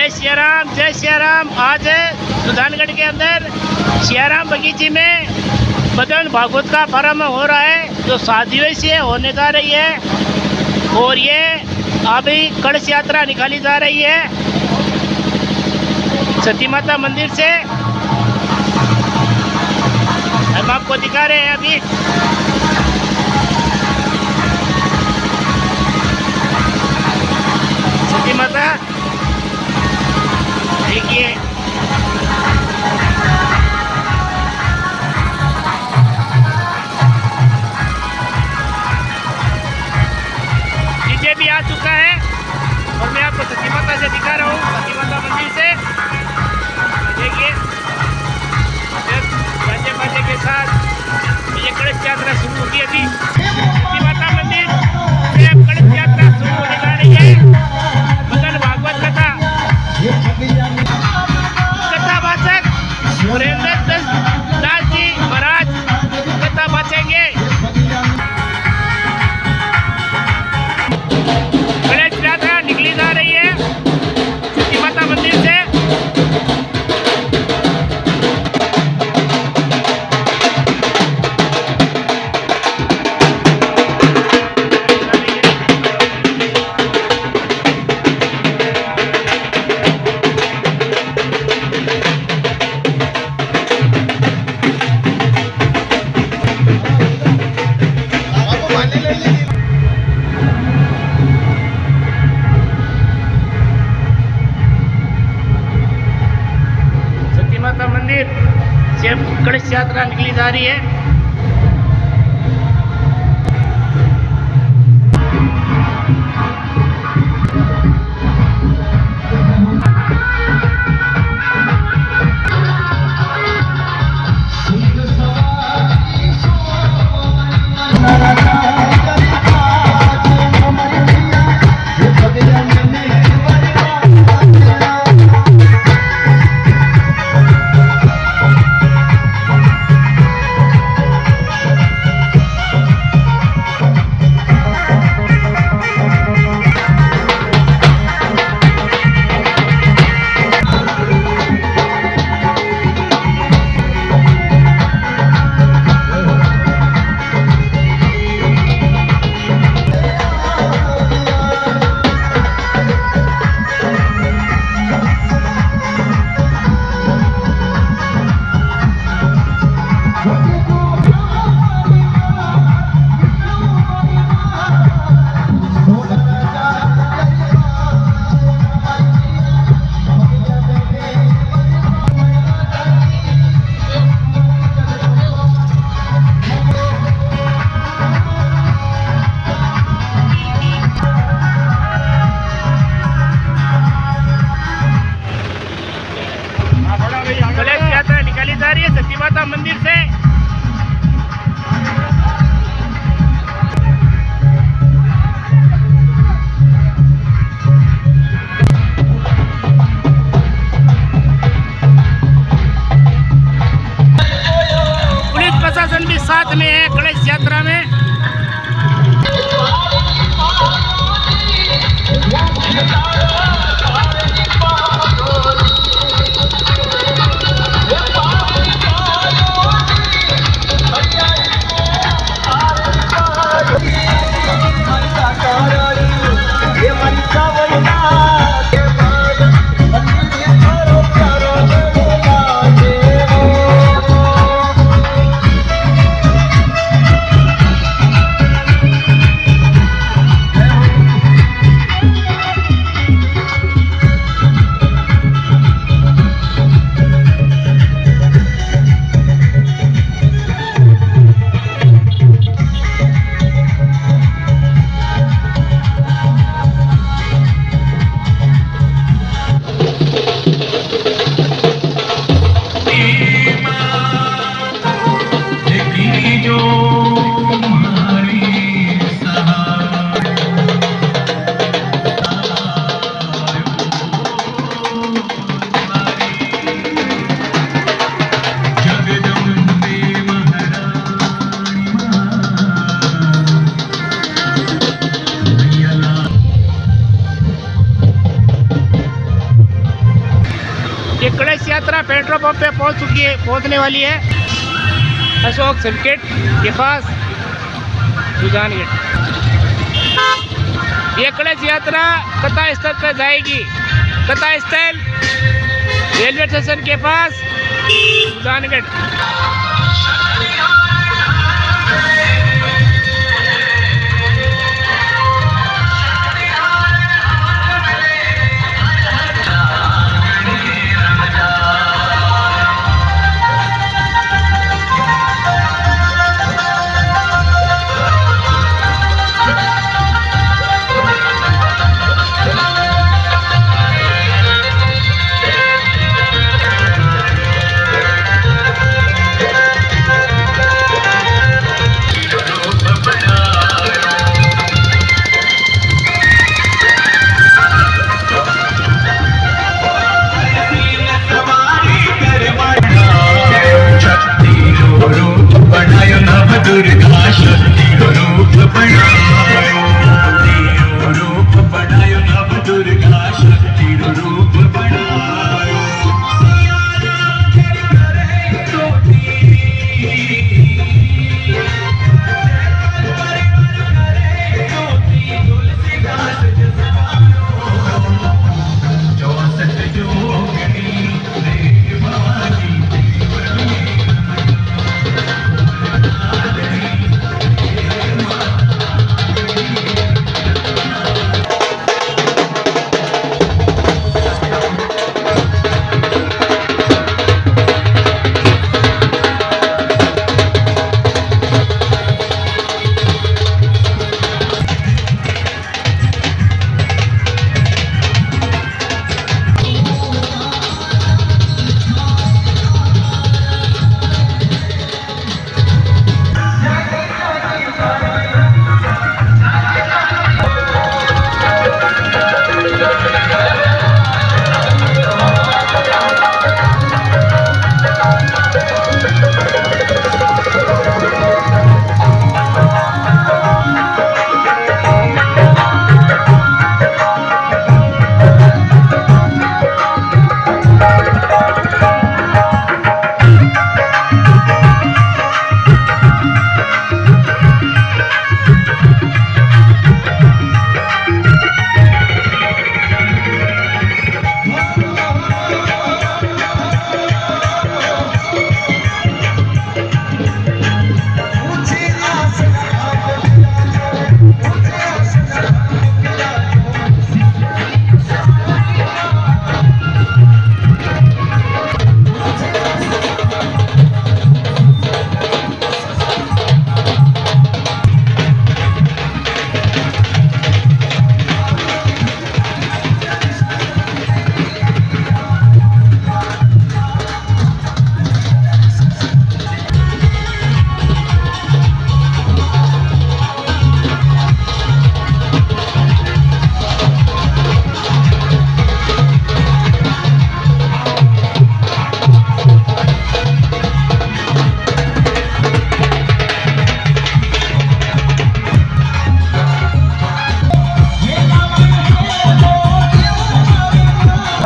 जय सिया राम। आज सुधानगढ़ के अंदर सियाराम बगीचे में मदन भागवत का प्रारंभ हो रहा है, जो 7 दिवसीय होने जा रही है। और ये अभी कलश यात्रा निकाली जा रही है सती माता मंदिर से। हम आपको दिखा रहे हैं अभी। सती माता देखिए, डीजे भी आ चुका है और मैं आपको सती माता से दिखा रहा हूँ, सती माता मंदिर से। देखिए बाजे बाजे के साथ ये कलश यात्रा शुरू होगी। अभी सती माता मंदिर से कलश यात्रा शुरू होने जा रही है। मदन भागवत कथा कथावाचक सुरेंद्र दास जी महाराज कथा वाचेंगे। कलश यात्रा निकली जा रही है सती माता मंदिर से। माता मंदिर से कलश यात्रा निकली जा रही है। कलश यात्रा निकाली जा रही है सती माता मंदिर से। पुलिस प्रशासन भी साथ में है कलश यात्रा में। गणेश यात्रा पेट्रोल पंप पे पहुंचने वाली है, अशोक सर्किट के पास सुजानगढ़। ये गणेश यात्रा कथा स्थल पर जाएगी। कथा स्थल रेलवे स्टेशन के पास सुजानगढ़। दुर्गा शक्ति रूप बनायो, रूप बनायो, नव दुर्गा शक्ति रूप बनायो।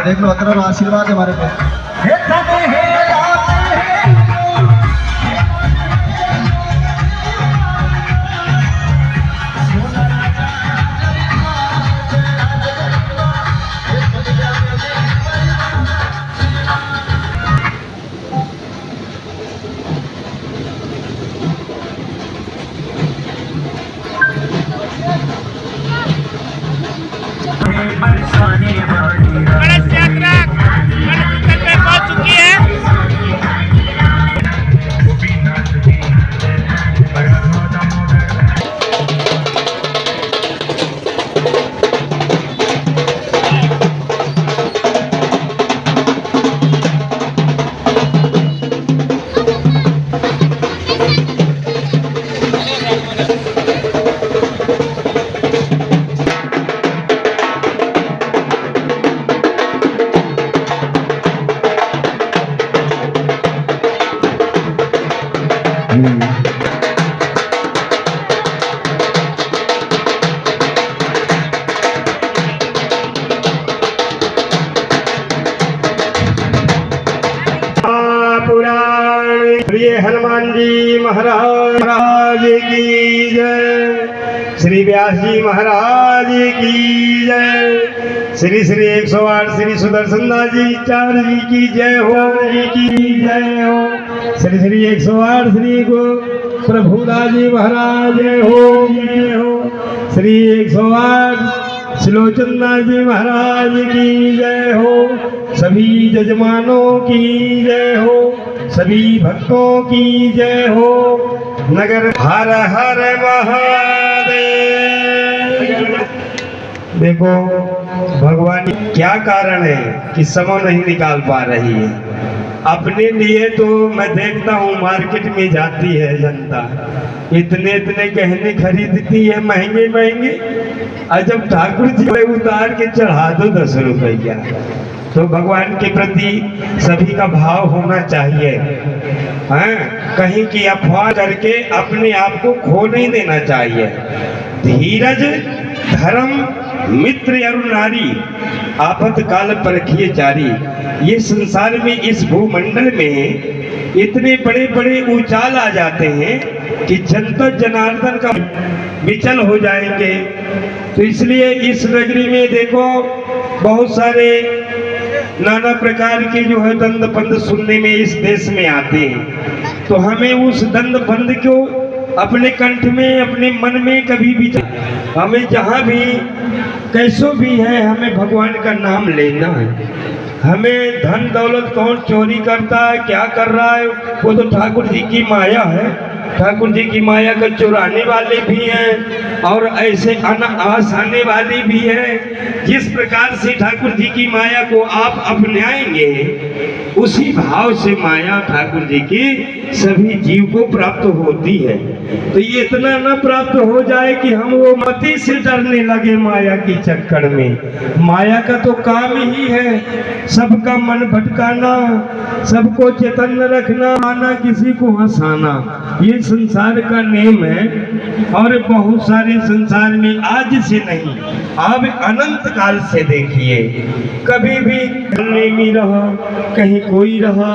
देख लो अगर आशीर्वाद है हमारे पास। गणेश यात्रा बोलिए हनुमान जी महाराज की जय। श्री व्यास जी महाराज की जय। श्री श्री 108 श्री सुदर्शन दास जी चार जी की जय हो, जी की जय हो। श्री श्री 108 श्री गो प्रभुदास जी महाराज जय हो, जय हो। श्री 108 श्रीलोचन दास जी महाराज की जय हो। सभी जजमानों की जय हो, सभी भक्तों की जय हो। नगर हर हर महादेव। देखो भगवान क्या कारण है कि समय नहीं निकाल पा रही है अपने लिए। तो मैं देखता हूँ मार्केट में जाती है जनता, इतने इतने गहने खरीदती है महंगे महंगे, और जब ठाकुर जी को उतार के चढ़ा दो 10 रुपया। तो भगवान के प्रति सभी का भाव होना चाहिए, हैं? कहीं की अफवाह करके अपने आप को खो नहीं देना चाहिए। धीरज धर्म मित्र अरु नारी आफत काल परखिए जारी। ये संसार में इस भूमंडल में इतने बड़े बड़े उछाल आ जाते हैं कि जनता जनार्दन का विचल हो जाएंगे। तो इसलिए इस नगरी में देखो बहुत सारे नाना प्रकार के जो है दंड बंद सुनने में इस देश में आते हैं। तो हमें उस दंड बंद को अपने कंठ में अपने मन में कभी भी हमें जहाँ भी कैसो भी है हमें भगवान का नाम लेना है। हमें धन दौलत कौन चोरी करता है क्या कर रहा है वो तो ठाकुर जी की माया है। ठाकुर जी की माया को चुराने वाले भी हैं और ऐसे अनास आने वाली भी है। जिस प्रकार से ठाकुर जी की माया को आप अपनाएंगे उसी भाव से माया ठाकुर जी की सभी जीव को प्राप्त होती है। तो ये इतना न प्राप्त हो जाए कि हम वो मति से डरने लगे माया की चक्कर में। माया का तो काम ही है सबका मन भटकाना, सबको चेतन रखना, आना किसी को हंसाना, ये संसार का नियम है। और बहुत सारे संसार में आज से नहीं आप अनंत काल से देखिए कभी भी में रहा, कहीं कोई रहा,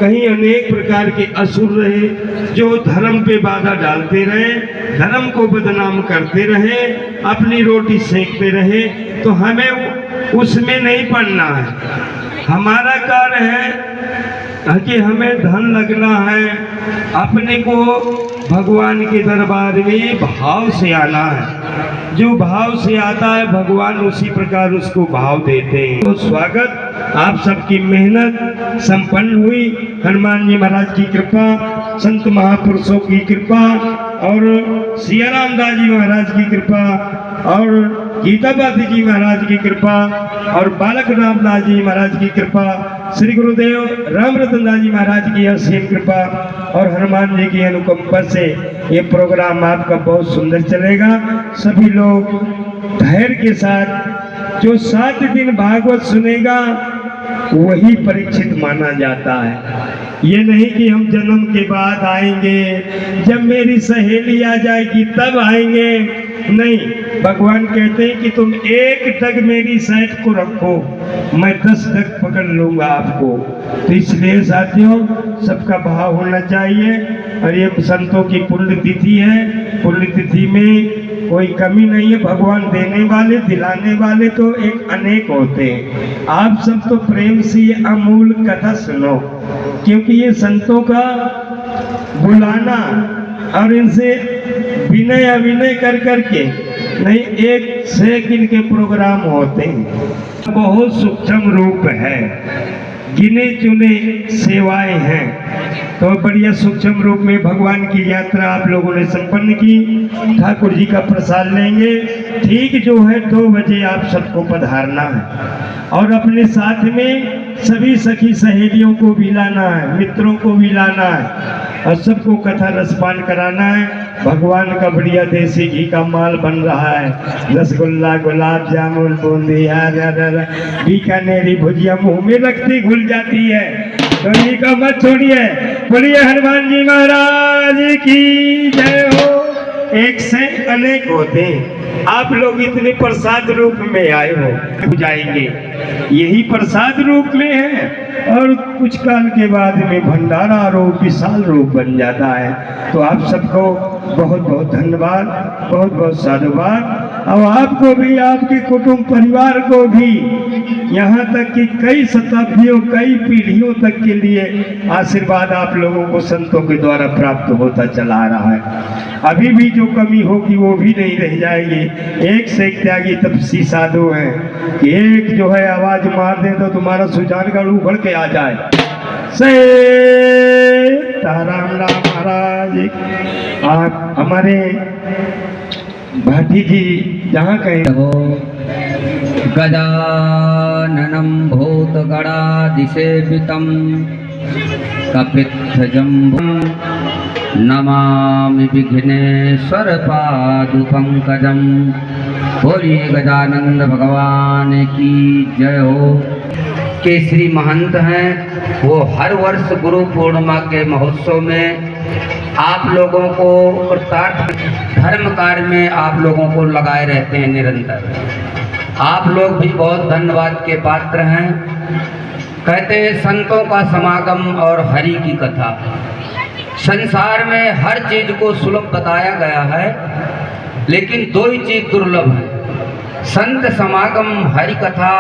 कहीं अनेक प्रकार के असुर रहे जो धर्म पे बाधा डालते रहे, धर्म को बदनाम करते रहे, अपनी रोटी सेकते रहे। तो हमें उसमें नहीं पड़ना है। हमारा कार्य है कि हमें धन लगना है, अपने को भगवान के दरबार में भाव से आना है। जो भाव से आता है भगवान उसी प्रकार उसको भाव देते हैं। तो स्वागत, आप सबकी मेहनत संपन्न हुई। हनुमान जी महाराज की कृपा, संत महापुरुषों की कृपा और सियाराम दास जी महाराज की कृपा और गीतापाती जी महाराज की कृपा और बालक रामदास जी महाराज की कृपा, श्री गुरुदेव रामरतन दास जी महाराज की असीम कृपा और हनुमान जी की अनुकंपा से ये प्रोग्राम आपका बहुत सुंदर चलेगा। सभी लोग धैर्य के साथ जो 7 दिन भागवत सुनेगा वही परीक्षित माना जाता है। ये नहीं कि हम जन्म के बाद आएंगे, जब मेरी सहेली आ जाएगी तब आएंगे, नहीं। भगवान कहते हैं कि तुम 1 डग मेरी साइड को रखो, मैं 10 डग पकड़ लूंगा आपको। तो इसलिए साथियों सबका भाव होना चाहिए। और ये संतों की पुण्यतिथि है, पुण्यतिथि में कोई कमी नहीं है। भगवान देने वाले दिलाने वाले तो एक अनेक होते हैं। आप सब तो प्रेम से ये अमूल कथा सुनो, क्योंकि ये संतों का बुलाना और इनसे विनय अभिनय कर करके नहीं, 1 सेकंड के प्रोग्राम होते हैं। बहुत सूक्ष्म रूप है, गिने चुने सेवाएं हैं। तो बढ़िया सूक्ष्म रूप में भगवान की यात्रा आप लोगों ने संपन्न की। ठाकुर जी का प्रसाद लेंगे। ठीक जो है 2 बजे आप सबको पधारना है और अपने साथ में सभी सखी सहेलियों को भी लाना है, मित्रों को भी लाना है और सबको कथा रसपान कराना है। भगवान का बढ़िया देसी घी का माल बन रहा है, रसगुल्ला, गुलाब जामुन, बूंदिया, बीकानेरी भुजिया मुंह में रखती घुल जाती है। तो ये का मत छोड़िए। बोलिए हनुमान जी महाराज की जय हो। एक से अनेक होते हैं। आप लोग इतने प्रसाद रूप में आए हो जाएंगे, यही प्रसाद रूप में है और कुछ काल के बाद में भंडारा रूप विशाल रूप बन जाता है। तो आप सबको बहुत बहुत धन्यवाद, बहुत बहुत साधुवाद। और आपको भी, आपके कुटुंब परिवार को भी, यहाँ तक कि कई शताब्दियों कई पीढ़ियों तक के लिए आशीर्वाद आप लोगों को संतों के द्वारा प्राप्त होता चला आ रहा है। अभी भी जो कमी होगी वो भी नहीं रह जाएगी। एक से एक त्यागी तपस्वी साधु हैं कि एक जो है आवाज मार दे तो तुम्हारा सुजानगढ़ उभर के आ जाए। से ताराम राम महाराज, आप हमारे भाटी जी जहाँ कहीं हो गजाननं भूतगणाधिसेवितं कपित्थजम्बुं नमामि विघ्नेश्वर पादुपङ्कजं। बोलिए गजानंद भगवान की जय हो। केसरी महंत हैं, वो हर वर्ष गुरु पूर्णिमा के महोत्सव में आप लोगों को कृतार्थ धर्म कार्य में आप लोगों को लगाए रहते हैं निरंतर। आप लोग भी बहुत धन्यवाद के पात्र हैं। कहते हैं संतों का समागम और हरि की कथा। संसार में हर चीज को सुलभ बताया गया है, लेकिन दो ही चीज दुर्लभ है, संत समागम हरि कथा,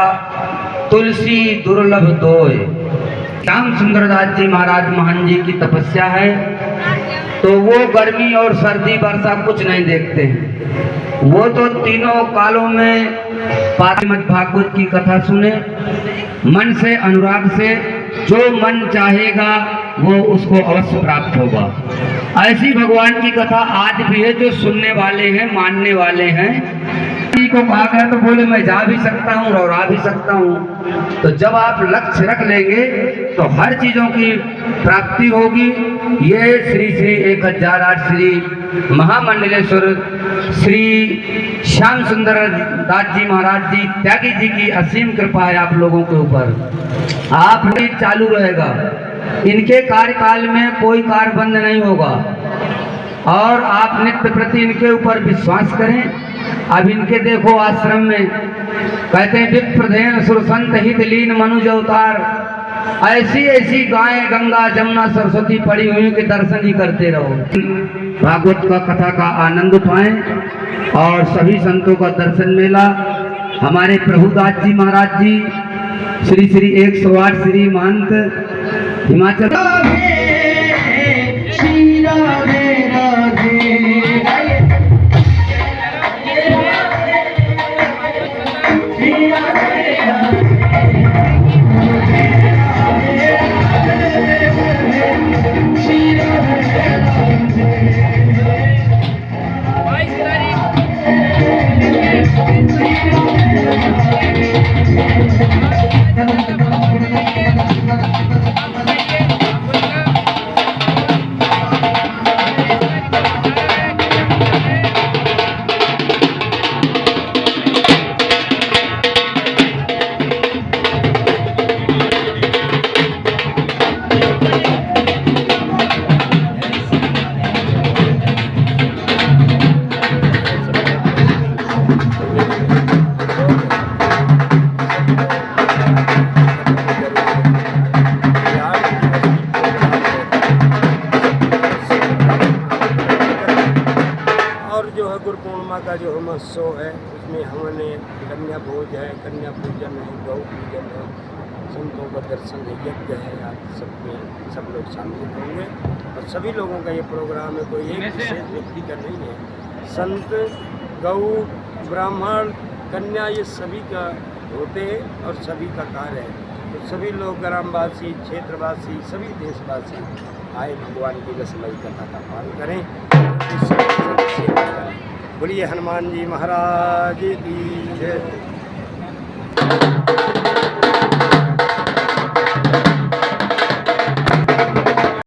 तुलसी दुर्लभ दोय। श्याम सुंदरदास जी महाराज महान जी की तपस्या है, तो वो गर्मी और सर्दी वर्षा कुछ नहीं देखते हैं। वो तो तीनों कालों में श्रीमद् भागवत की कथा सुने, मन से अनुराग से, जो मन चाहेगा वो उसको अवश्य प्राप्त होगा। ऐसी भगवान की कथा आज भी है, जो सुनने वाले हैं, मानने वाले हैं। को कहा गया तो बोले मैं जा भी सकता हूँ और आ भी सकता हूँ। तो जब आप लक्ष्य रख लेंगे तो हर चीजों की प्राप्ति होगी। ये श्री श्री 1008 श्री महामंडलेश्वर श्री श्याम सुंदर दास जी महाराज जी त्यागी जी की असीम कृपा है आप लोगों के ऊपर। आप नहीं चालू रहेगा, इनके कार्यकाल में कोई कार्य बंद नहीं होगा और आप नित्य प्रति इनके ऊपर विश्वास करें। अब इनके देखो आश्रम में कहते हैं विप्रधेन सुरसंत हित लीन मनुज अवतार। ऐसी ऐसी गायें गंगा जमुना सरस्वती पड़ी हुई के दर्शन ही करते रहो। भागवत का कथा का आनंद उठाएं और सभी संतों का दर्शन मेला। हमारे प्रभुदास जी महाराज जी श्री श्री 108 श्री महंत हिमाचल का जो महोत्सव है उसमें हमने कन्या भोज है, कन्या पूजन है, गौ पूजन है, संतों का दर्शन है, यज्ञ है। आप सब लोग शामिल होंगे और सभी लोगों का ये प्रोग्राम है, कोई एक विशेष व्यक्ति का नहीं है। संत, गौ, ब्राह्मण, कन्या ये सभी का होते हैं और सभी का कार्य है। तो सभी लोग ग्रामवासी, क्षेत्रवासी, सभी देशवासी आए भगवान की रसमयी कथा का पालन करें, सेवा करें। बोलिए हनुमान जी महाराज की जय।